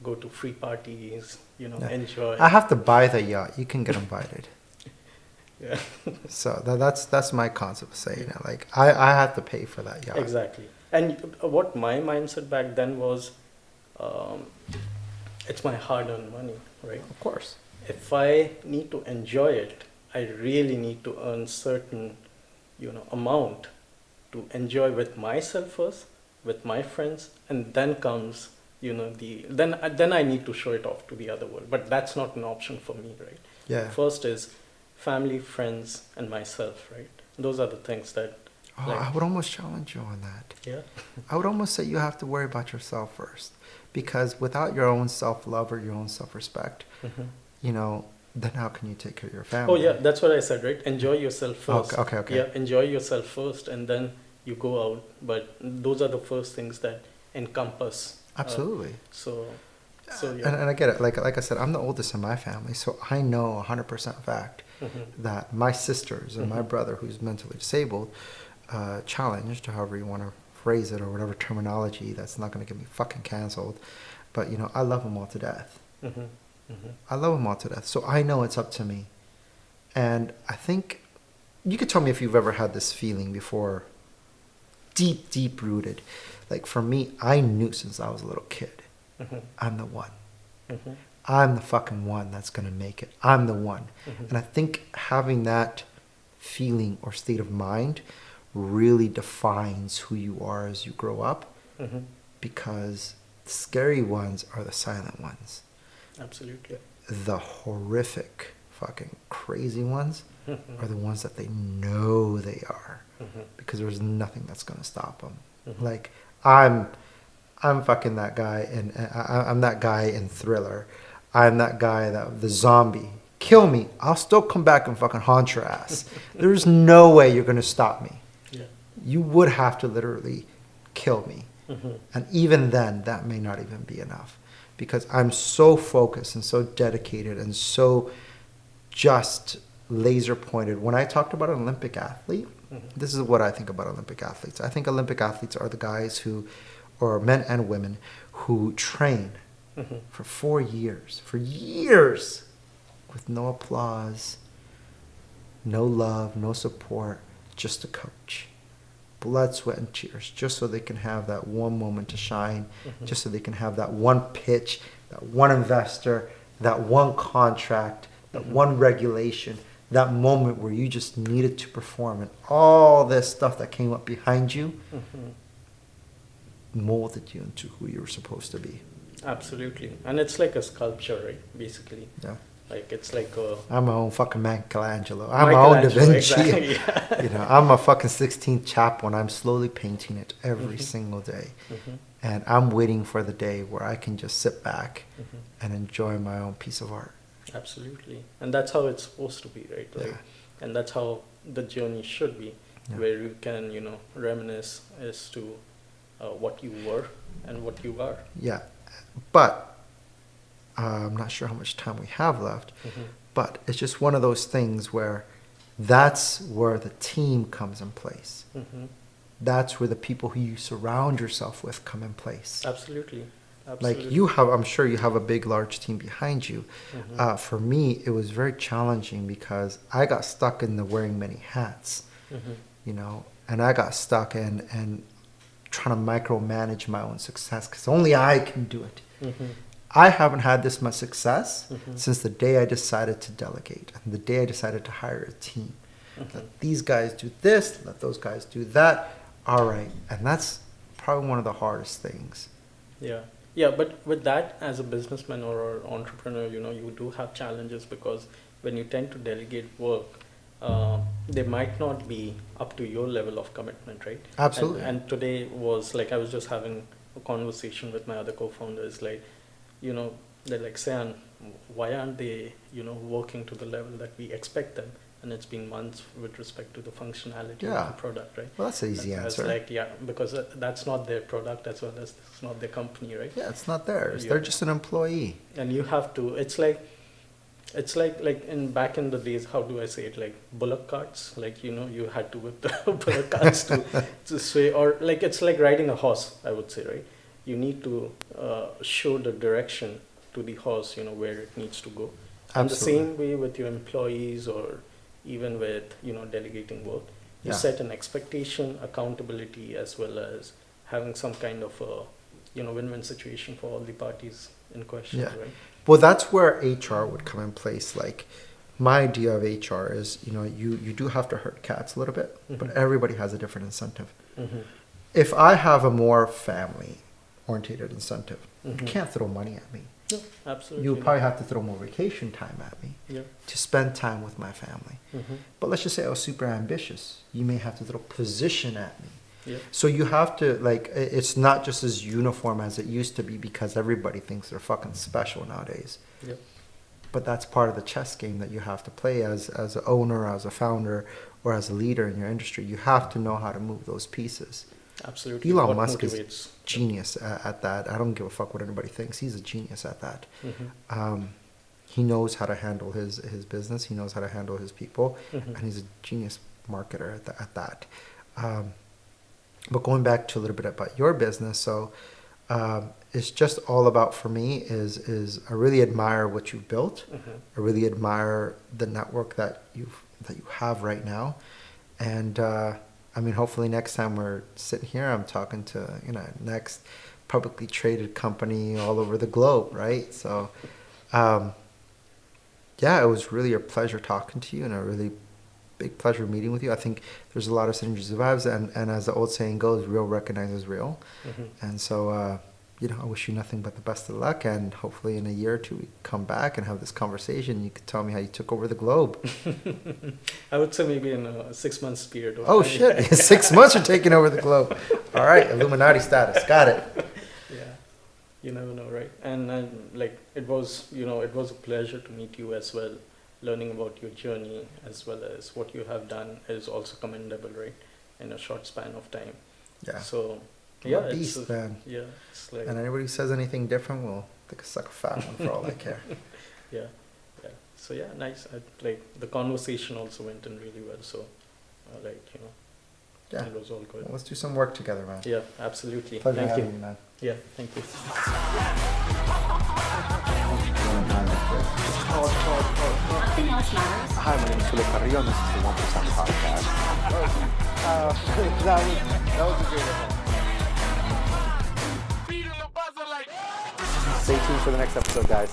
go to free parties, Yeah. enjoy. I have to buy the yacht. You can get invited. Yeah, So that's my concept of saying it. Like I had to pay for that yacht. exactly. And what my mindset back then was, it's my hard-earned money, right? Of course. If I need to enjoy it, I really need to earn certain, amount to enjoy with myself first, with my friends, and then comes, then I need to show it off to the other world. But that's not an option for me, right? Yeah. First is family, friends, and myself, right? Those are the things that, Oh, I would almost challenge you on that. yeah, I would almost say you have to worry about yourself first, because without your own self-love or your own self-respect, then how can you take care of your family? Oh yeah, that's what I said, right? Enjoy yourself first. Okay. Yeah, enjoy yourself first, and then you go out. But those are the first things that encompass. Absolutely. So yeah. And I get it. Like I said, I'm the oldest in my family, so I know 100% fact that my sisters and my brother, who's mentally disabled, challenged, however you want to phrase it, or whatever terminology that's not going to get me fucking canceled. But I love them all to death. I love them all to death. So I know it's up to me. And I think you could tell me if you've ever had this feeling before, deep rooted. Like for me, I knew since I was a little kid, I'm the one. I'm the fucking one that's going to make it. I'm the one. And I think having that feeling or state of mind really defines who you are as you grow up, because the scary ones are the silent ones. Absolutely. The horrific, fucking crazy ones are the ones that they know they are, because there's nothing that's gonna stop them. Like I'm fucking that guy, and I'm that guy in Thriller. I'm that guy the zombie. Kill me, I'll still come back and fucking haunt your ass. There's no way you're gonna stop me. Yeah. You would have to literally kill me, and even then, that may not even be enough. Because I'm so focused and so dedicated and so just laser pointed. When I talked about an Olympic athlete, this is what I think about Olympic athletes. I think Olympic athletes are the guys who, or men and women, who train for 4 years, with no applause, no love, no support, just a coach. Blood, sweat, and tears, just so they can have that one moment to shine, just so they can have that one pitch, that one investor, that one contract, that one regulation, that moment where you just needed to perform, and all this stuff that came up behind you molded you into who you were supposed to be. Absolutely. And it's like a sculpture, right? Basically. Yeah. Like it's like a... I'm my own fucking Michelangelo. I'm my own Da Vinci. Exactly, yeah. I'm a fucking 16th chap when I'm slowly painting it every single day. And I'm waiting for the day where I can just sit back and enjoy my own piece of art. Absolutely. And that's how it's supposed to be, right? Like, Yeah. and that's how the journey should be, where you can, reminisce as to what you were and what you are. Yeah. But I'm not sure how much time we have left, but it's just one of those things where that's where the team comes in place. That's where the people who you surround yourself with come in place. Absolutely. Like I'm sure you have a big, large team behind you. For me, it was very challenging because I got stuck in the wearing many hats, and I got stuck in trying to micromanage my own success because only I can do it. I haven't had this much success since the day I decided to delegate and the day I decided to hire a team. Let these guys do this, let those guys do that. All right. And that's probably one of the hardest things. Yeah. Yeah, but with that, as a businessman or an entrepreneur, you do have challenges because when you tend to delegate work, they might not be up to your level of commitment, right? Absolutely. And today was like, I was just having a conversation with my other co-founders, like, they're like, Sayan, why aren't they, working to the level that we expect them? And it's been months with respect to the functionality of the product, right? Well, that's an easy And I was answer. like, yeah, because that's not their product as well as it's not their company, right? Yeah, it's not theirs. Yeah. They're just an employee. And you have to, it's like in back in the days, how do I say it, like bullock carts, like you had to whip the bullock carts to sway, or like it's like riding a horse, I would say, right? You need to show the direction to the horse, where it needs to go. And the Absolutely. same way with your employees, or even with delegating work, you Yeah. set an expectation, accountability, as well as having some kind of a win-win situation for all the parties in question, Yeah. right? Well, that's where HR would come in place. Like, my idea of HR is, you do have to hurt cats a little bit, but everybody has a different incentive. Mm-hmm. If I have a more family-oriented incentive, you can't throw money at me. No, absolutely. You not. probably have to throw more vacation time at me Yeah. to spend time with my family. Mm-hmm. But let's just say I was super ambitious. You may have to throw position at me. Yeah. So you have to, like, it's not just as uniform as it used to be because everybody thinks they're fucking special nowadays. Yeah. But that's part of the chess game that you have to play as an owner, as a founder, or as a leader in your industry. You have to know how to move those pieces. Absolutely. Elon What Musk is motivates? genius at that. I don't give a fuck what anybody thinks. He's a genius at that. Mm-hmm. He knows how to handle his business. He knows how to handle his people, Mhm. and he's a genius marketer at that. But going back to a little bit about your business, so it's just all about, for me, is I really admire what you've built. Mhm. I really admire the network that you have right now, and I mean, hopefully next time we're sitting here, I'm talking to next publicly traded company all over the globe, right? So, yeah, it was really a pleasure talking to you, and a really big pleasure meeting with you. I think there's a lot of synergies and vibes, and as the old saying goes, real recognizes real. Mhm. And so, I wish you nothing but the best of luck, and hopefully in a year or two we come back and have this conversation. You could tell me how you took over the globe. I would say maybe in a 6 months period. Oh shit! 6 months you're taking over the globe. All right, Illuminati status. Got it. Yeah, you never know, right? And like it was a pleasure to meet you as well. Learning about your journey as well as what you have done is also commendable, right? In a short span of time. Yeah. So You're yeah, a beast, man. Yeah, it's like And anybody who says anything different will take a suck a fat one for all I care. yeah. So yeah, nice. Like the conversation also went in really well. So Yeah. it was all good. Well, let's do some work together, man. Yeah, absolutely. Pleasure Thank having you. you, man. Yeah, thank you. Nothing else matters. Hi, my name is Philip Carrillo, and this is the 1% Podcast. That was a great event. Stay tuned for the next episode, guys.